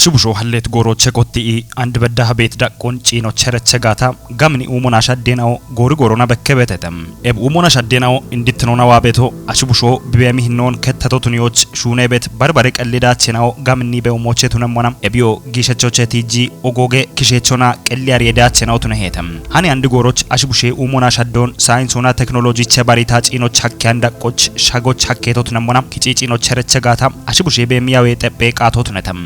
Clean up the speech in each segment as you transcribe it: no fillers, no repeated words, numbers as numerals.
አሽቡሾ ሐሌት ጎሮቼ ኮቲ አንድ በዳህ ቤት ዳቆን ጪኖ ቸረቸ ጋታ ጋምኒ ኡሞና ሻዴናው ጎሪ ጎሮና በከበተተም ኤብ ኡሞና ሻዴናው እንድትኖና ዋቤቶ አሽቡሾ ቢበሚህኖን ከተቶቱኒዎች ሹኔ ቤት በርበሬ ቀሊዳቸናው ጋምኒ በኡሞቼ ቱነሞና ኤቢዮ ጊሸቾቼ ቲጂ ኦጎጌ ኪሼቾና ቀሊያር የዳቸናው ቱነሄተም ሃኒ አንድ ጎሮች አሽቡሼ ኡሞና ሻዶን ሳይንስና ቴክኖሎጂ ቸባሪታ ጪኖ ቻኪያን ዳቆች ሻጎች ሀኬቶቱነሞና ኪጪጪኖ ቸረቸ ጋታ አሽቡሼ በሚያው የጠጴ ቃቶቱነተም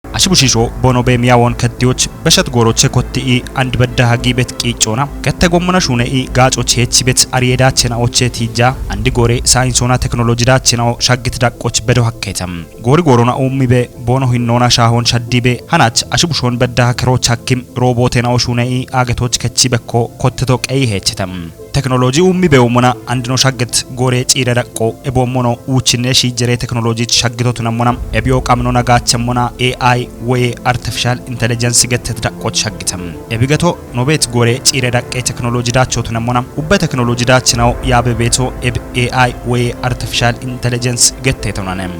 አሽቡሺሾ ቦኖ በሚያውን ከቲዎች በሸት ጎሮቼ ኮቲ አንድ በዳሃጊ ቤት ቂጮና ከተጎመና ሹነኢ ጋጮች ሄች ቤት አሪየዳቸናዎቼ ቲጃ አንድ ጎሬ ሳይንስና ቴክኖሎጂ ዳቸናው ሻግት ዳቆች በደው ሀከተም ጎሪ ጎሮና ኡሚቤ ቦኖ ሂኖና ሻሆን ሻዲቤ ሃናች አሽቡሾን በዳሃ ክሮች ሀኪም ሮቦቴናው ሹነኢ አገቶች ከቺ በኮ ኮትቶ ቀይ ሄችተም ቴክኖሎጂ ኡሚቤውሞና አንድኖ ሻግት ጎሬ ጪረ ዳቆ ኤቦሞኖ ኡችኔ ሺጀሬ ቴክኖሎጂ ሻግቶቱ ነሞና ኤቢዮ ቃምኖ ነጋቸሞና ኤአይ ወይ አርቲፊሻል ኢንተለጀንስ ገተት ዳቆች ሻግተም ኤቢገቶ ኖቤት ጎሬ ጪረ ዳቄ ቴክኖሎጂ ዳቾቱ ነሞና ኡበ ቴክኖሎጂ ዳችናው ያበቤቶ ኤአይ ወይ አርቲፊሻል ኢንተለጀንስ ገተቱናነም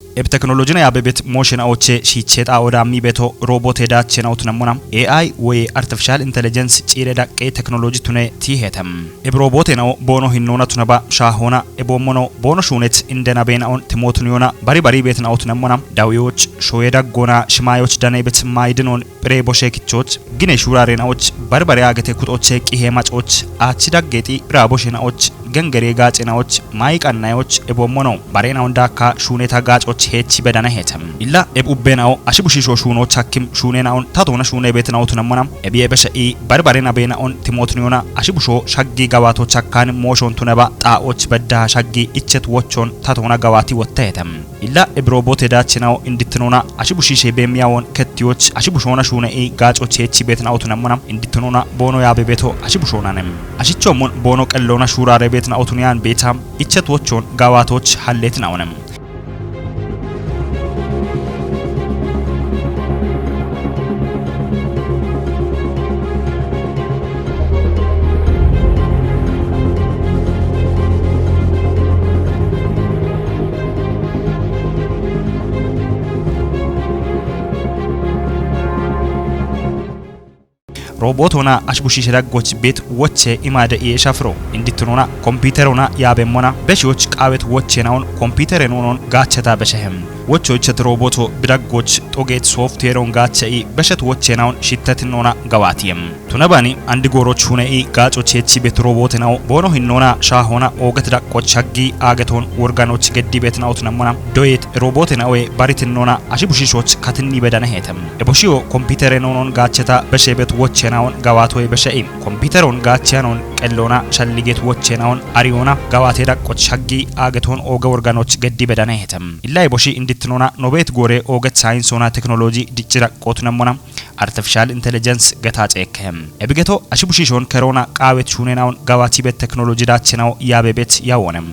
ኤብ ቴክኖሎጂ ና ያበቤት ሞሽን አውቼ ሺቼጣ ወዳሚ ቤቶ ሮቦት ሄዳቸናው ተነሞና ኤአይ ወይ አርቲፊሻል ኢንተለጀንስ ጪረ ዳቄ ቴክኖሎጂ ቱኔ ቲሄተም ኤብ ሮቦት ነው ቦኖ ሂኖና ቱነባ ሻሆና ኤቦሞኖ ቦኖ ሹኔት እንደና ቤናውን ቲሞቱኒዮና ባሪ ቤት ናው ተነሞና ዳዊዎች ሾየዳጎና ሽማዮች ዳናይ ቤት ማይድኖን ፕሬቦሼክቾች ግኔ ሹራሬናዎች ባርባሪ አገቴ ኩጦቼ ቂሄ ማጮች አቺ ዳጌጢ ራቦሽናዎች ገንገሬ ጋጭናዎች ማይቃናዮች ኤቦሞኖ ባሬናው ዳካ ሹኔታ ጋጮች ሄቺ በዳና ሄተም ኢላ ኤቡቤናው አሽቡሺሾ ሹኖች ሐኪም ሹኔናውን ታቶና ሹኔ ቤትናው ተነሞና ኤቢኤ በሸኢ ባርባሬና ቤናውን ቲሞትኒዮና አሽቡሾ ሻጊ ጋባቶች አካን ሞሾን ቱነባ ጣዎች በዳ ሻጊ ኢቸት ወቾን ታቶና ጋባቲ ወተሄተም ኢላ ኤብሮቦት ሄዳችናው እንድትኖና አሽቡሺሼ በሚያውን ከቲዎች አሽቡሾና ሹኔኢ ጋጮች ሄቺ ቤትናው ተነሞና እንድትኖና ቦኖ ያበቤቶ አሽቡሾናንም አሽቾሙን ቦኖ ቀሎና ሹራሬ ቤትናው ቱኒያን ቤታም ኢቸት ወቾን ጋባቶች ሐሌት ናውንም ሮቦቶና አሽቡሺሽ ዳጎች ቤት ወቼ ኢማደ የሻፍሮ እንድትኖና ኮምፒውተሮና ያበሞና በሺዎች ቃበት ወቼናውን ኮምፒውተርኖን ጋቸታ በሸህም ወቾች ሮቦቶ ብዳጎች ጦጌት ሶፍትዌሩን ጋቸኢ በሸት ወቼናውን ሽተትኖና ጋዋቲየም ቱነባኒ አንድ ጎሮች ሁነኢ ጋጮች የቺ ቤት ሮቦት ነው ቦኖ ሂኖና ሻሆና ኦገት ዳቆች ሻጊ አገቶን ወርጋኖች ገዲ ቤት ነው ተነሞና ዶየት ሮቦት ነው ባሪትኖና አሽቡሺሾች ካትኒ በዳና ሄተም ኤቦሺዮ ኮምፒውተርኖን ጋቸታ በሸቤት ወቼናውን ጋዋቶይ በሸኢ ኮምፒውተሩን ጋቻኖን ቀሎና ሸልጌት ወቼናውን አሪዮና ጋዋቴ ዳቆች ሻጊ አገቶን ኦገ ወርጋኖች ገዲ በዳና ሄተም ኢላይ ቦሺ እንድትኖና ኖቤት ጎሬ ኦገት ሳይንስና ቴክኖሎጂ ዲጭራቆት ነሞና አርቲፊሻል ኢንተለጀንስ ገታጨከም ኤብገቶ አሽቡሺሾን ከሮና ቃዌት ሹኔናውን ጋዋቲ ቤት ቴክኖሎጂ ዳችናው ያበቤት ያወነም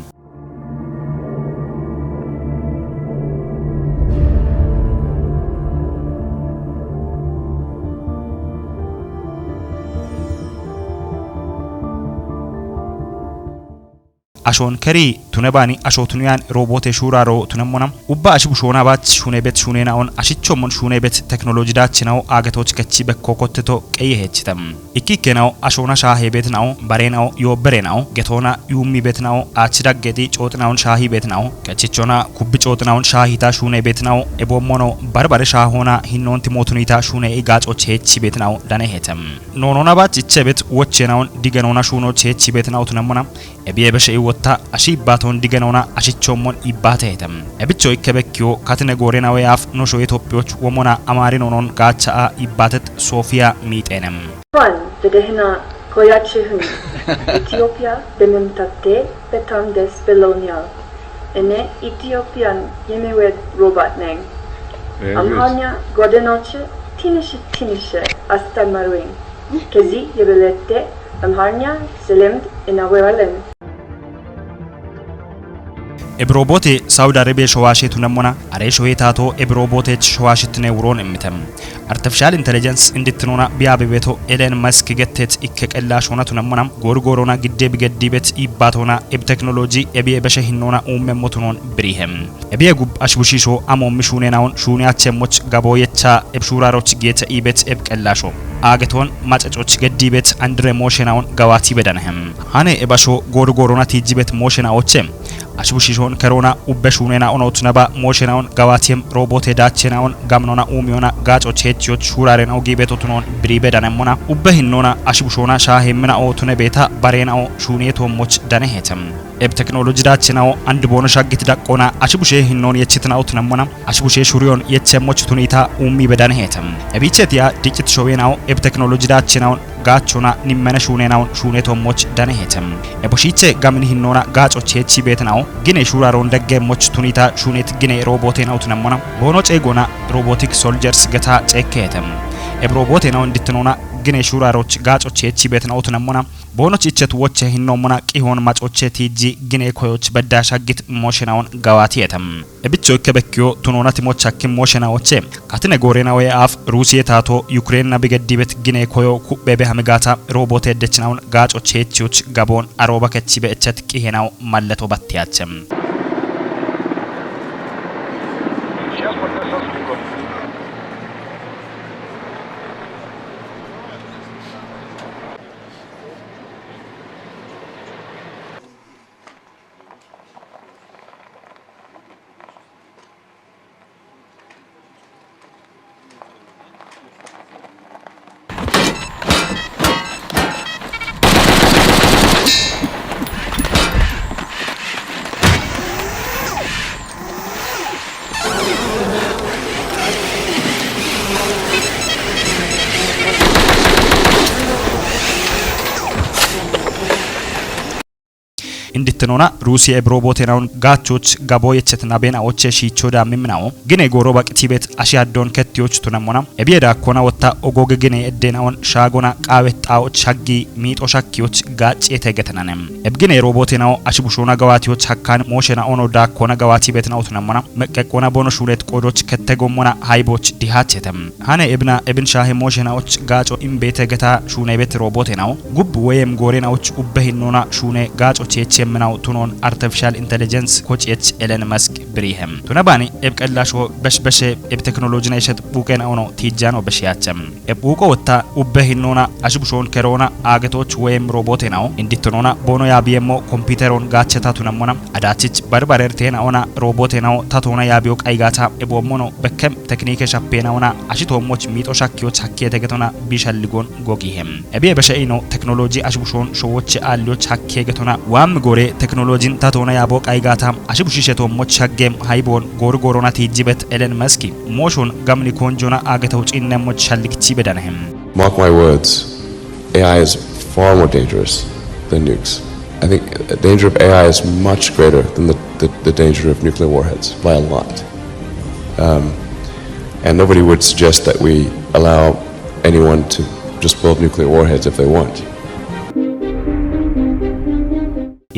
አሾን ከሪ ቱነባኒ አሾቱኒያን ሮቦት ሹራሮ ቱነሞና ኡባ አሽቡሾና ባች ሹኔ ቤት ሹኔናውን አሽቾሞን ሹኔ ቤት ቴክኖሎጂ ዳችናው አገቶች ከቺ በኮኮትቶ ቀየሄችተም ኢኪከናው አሾና ሻሄ ቤት ናው ባሬናው ዮበሬናው ገቶና ዩሚ ቤት ናው አችዳገዲ ጮጥናውን ሻሂ ቤት ናው ከቺቾና ኩብ ጮጥናውን ሻሂታ ሹኔ ቤት ናው ኤቦሞኖ ባርባሬ ሻሆና ሂኖን ቲሞቱኒታ ሹኔ ጋጮች ሄቺ ቤት ናው ዳነ ሄተም ኖኖና ባች ኢቸ ቤት ወቼናውን ዲገኖና ሹኖች ሄቺ ቤት ናው ቱነሞና ኤቢኤ በሸኢ ወታ አሺ ባቶን ዲገናውና አሺቾሞን ይባተይተም እብቾ ይከበኪዮ ካትነ ጎሬና ወያፍ ኖሾ ኢትዮጵያዎች ወሞና አማሪኖኖን ጋቻአ ይባተት ሶፊያ ሚጤነም በደህና ቆያችሁኝ ኢትዮጵያ በመምጣቴ በጣም ደስ ብሎኛል እኔ ኢትዮጵያን የሚወድ ሮቦት ነኝ አምሃኛ ጓደኞቼ ትንሽ አስተማሩኝ ከዚህ የበለጠ አምሃኛ ስለምድ እናወራለን ኤብሮቦቴ ሳውዲ አረቢያ ሸዋሽቱ ነሞና አሬ ሾሄታቶ ኤብሮቦቴች ሸዋሽትነ ውሮን እምተም አርቲፊሻል ኢንተለጀንስ እንድትኖና ቢያበቤቶ ኤለን መስክ ገተት ይከቀላሽ ሆነቱ ነሞና ጎርጎሮና ግዴ ቢገዲበት ይባቶና ኤብ ቴክኖሎጂ ኤቢኤ በሸሂኖና ኡመሞቱኖን ብሪሄም ኤቢኤ ጉብ አሽቡሺሾ አሞም ሹኔናውን ሹኒያቸሞች ጋቦየቻ ኤብ ሹራሮች ጌተ ኢበት ኤብ ቀላሾ አገቶን ማጨጮች ገዲበት አንድሬ ሞሽናውን ጋዋቲ በደነህም ሃኔ ኤባሾ ጎርጎሮና ቲጂበት ሞሽናዎቼ አሽቡሺሾን ከሮና ኡበሹኔና ኦኖት ነባ ሞሽናውን ጋዋቲም ሮቦት ዳቸናውን ጋምኖና ኡሚዮና ጋጮች ሄቺዮች ሹራሬናው ጊቤቶቱኖን ብሪበዳነሞና ኡበሂኖና አሽቡሾና ሻሄምና ኦቱነ ቤታ ባሬናው ሹኔቶሞች ደነሄተም ኤብ ቴክኖሎጂ ዳቸናው አንድ ቦነ ሻግት ዳቆና አሽቡሼ ሂኖን የቺትናውት ነሞና አሽቡሼ ሹሪዮን የቸሞች ቱኒታ ኡሚ በዳነሄተም ኤቢቸቲያ ዲጂት ሾዌናው ኤብ ቴክኖሎጂ ዳቸናው ጋቾና ኒመነ ሹኔናውን ሹኔቶሞች ደነሄተም ኤቦሺቼ ጋምን ሂኖና ጋጮች ሄቺ ቤትናው ግኔ ሹራሮን ደገሞች ቱኒታ ሹኔት ግኔ ሮቦቴናውት ነሞና ቦኖ ጬጎና ሮቦቲክ ሶልጀርስ ገታ ጬከሄተም ኤብ ሮቦቴናው እንድትኖና ግኔ ሹራሮች ጋጮች ሄቺ ቤትናውት ነሞና ቦኖች እቸት ወቸ ሂኖሞና ቂሆን ማጮቼ ቲጂ ግኔ ኮዮች በዳሻግት ሞሽናውን ጋዋቲየተም እብቾ ከበኪዮ ቱኖና ቲሞቻኪ ሞሽናዎቼ ካትነ ጎሬናው ያፍ ሩሲያ ታቶ ዩክሬንና ቢገዲበት ግኔ ኮዮ ኩቤ በሃምጋታ ሮቦት ደችናውን ጋጮች ሄቺዎች ጋቦን አሮባ ከቺ በእቸት ቂሄናው ማለቶ ባትያቸም እንድትኖና ሩሲያ ብሮቦቴናውን ጋቾች ጋቦየቸትና ቤናዎቼ ሺቾዳ ምምናው ግኔ ጎሮ ባቅቲቤት አሺያዶን ከቲዮች ቱነሞና ኤቢዳ ኮና ወታ ኦጎግ ግኔ እደናውን ሻጎና ቃወጣዎች ሻጊ ሚጦ ሻኪዎች ጋጭ የተገተናነም ኤብግኔ ሮቦቴናው አሽቡሾና ጋዋቲዎች ሐካን ሞሽና ኦኖዳ ኮና ጋዋቲ ቤትናው ቱነሞና መቀቆና ቦኖ ሹሌት ቆዶች ከተጎሞና ሃይቦች ዲሃቸተም ሃነ ኤብን ሻሄ ሞሽናዎች ጋጮ ኢምቤተ ገታ ሹኔ ቤት ሮቦቴናው ጉብ ወይም ጎሬናዎች ኡበሂኖና ሹኔ ጋጮች የምናው ቱኖን አርቲፊሻል ኢንተለጀንስ ኮጭየች ኤለን መስክ ብሪሄም ቱነባኒ ኤብቀላሾ በሽበሸ ኤብ ቴክኖሎጂ ናይሸት ቡቀና ኦኖ ቲጃኖ በሽያቸም ኤብኡቆ ወታ ኡበሂኖና አሽቡሾን ከሮና አገቶች ወይም ሮቦቴናው እንድትኖና ቦኖ ያቢየሞ ኮምፒውተሮን ጋቸታ ቱነሞና አዳችች በርበረርቴና ኦና ሮቦቴናው ታቶና ያቢዮ ቃይጋታ ኤቦሞኖ በከም ቴክኒክ ሻፔናውና አሽቶሞች ሚጦ ሻኪዎች ሐኪ የተገተና ቢሸልጎን ጎጊሄም ኤቤ በሸኢኖ ቴክኖሎጂ አሽቡሾን ሾዎች አልዮች ሐኪ የተገተና ዋም ጎሬ ቴክኖሎጂን ታቶና ያቦ ቃይጋታም አሽቡሽሸቶሞች ሻጌም ሃይቦን ጎርጎሮና ቲጂበት ኤለን መስኪ ሞሾን ጋምኒ ኮንጆና አገተው ጪነሞች ሻልክቺ በዳነህም Mark my words, AI is far more dangerous than nukes. I think the danger of AI is much greater than the danger of nuclear warheads by a lot. And nobody would suggest that we allow anyone to just build nuclear warheads if they want.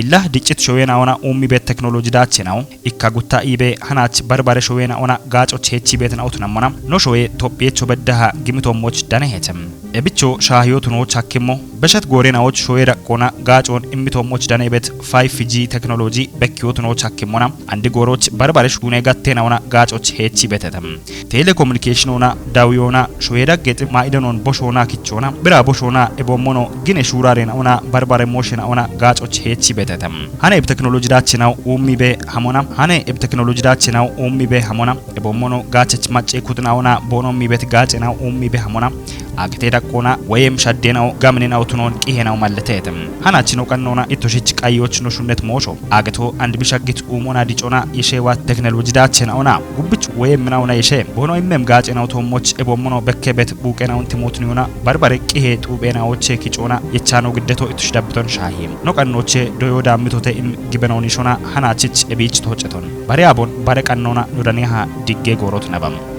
ኢላህ ዲጂት ሾዌና ኦና ኡሚ ቤት ቴክኖሎጂ ዳቸናው ኢካጉታ ኢቤ ሃናች በርባሬ ሾዌና ኦና ጋጮች ሄቺ ቤት ናውት ነሞና ኖ ሾዌ ቶፒየቾ በዳሃ ግሚቶሞች ዳነሄተም ኤብቾ ሻህዮቱኖች ሐኪሞ በሸት ጎሬናዎች ሾዌ ዳቆና ጋጮን ኢሚቶሞች ዳነቤት 5G ቴክኖሎጂ በኪዮቱኖች ሐኪሞና አንድ ጎሮች በርባሬ ሹኔ ጋቴናውና ጋጮች ሄቺ ቤተተም ቴሌኮሙኒኬሽኖና ዳዊዮና ሾዌ ዳገጥ ማይደኖን ቦሾና ኪቾና ብራ ቦሾና ኤቦሞኖ ግኔ ሹራሬና ኦና በርባሬ ሞሽና ኦና ጋጮች ሄቺ ቤተተም ሃኔ በቴክኖሎጂ ዳቸናው ኡሚ ቤ ሃሞና ሃኔ በቴክኖሎጂ ዳቸናው ኡሚ ቤ ሃሞና ኤቦሞኖ ጋቸች ማጬ ኩትናውና ቦኖ ሚ ቤት ጋጨናው ኡሚ ቤ ሃሞና agte daqona wayem shaddeenaw gamneenaw tunon qihenaw malletetem hanachino qannona itoshich qayoch no shunnet mosho agto and bishagit umona dicona yeshewa technology dachen ona gubbich wayem minawna yeshe bono imem gaacenaw tomoch ebomono bekkebet buqenaw timotniuna barbare qihe tubenawoche kichona yechano giddeto itosh dabton shahim no qannoche doyoda mitote im gibenawni shona hanachich ebich tocheton bare abon bare qannona nudaniha digge gorot nabam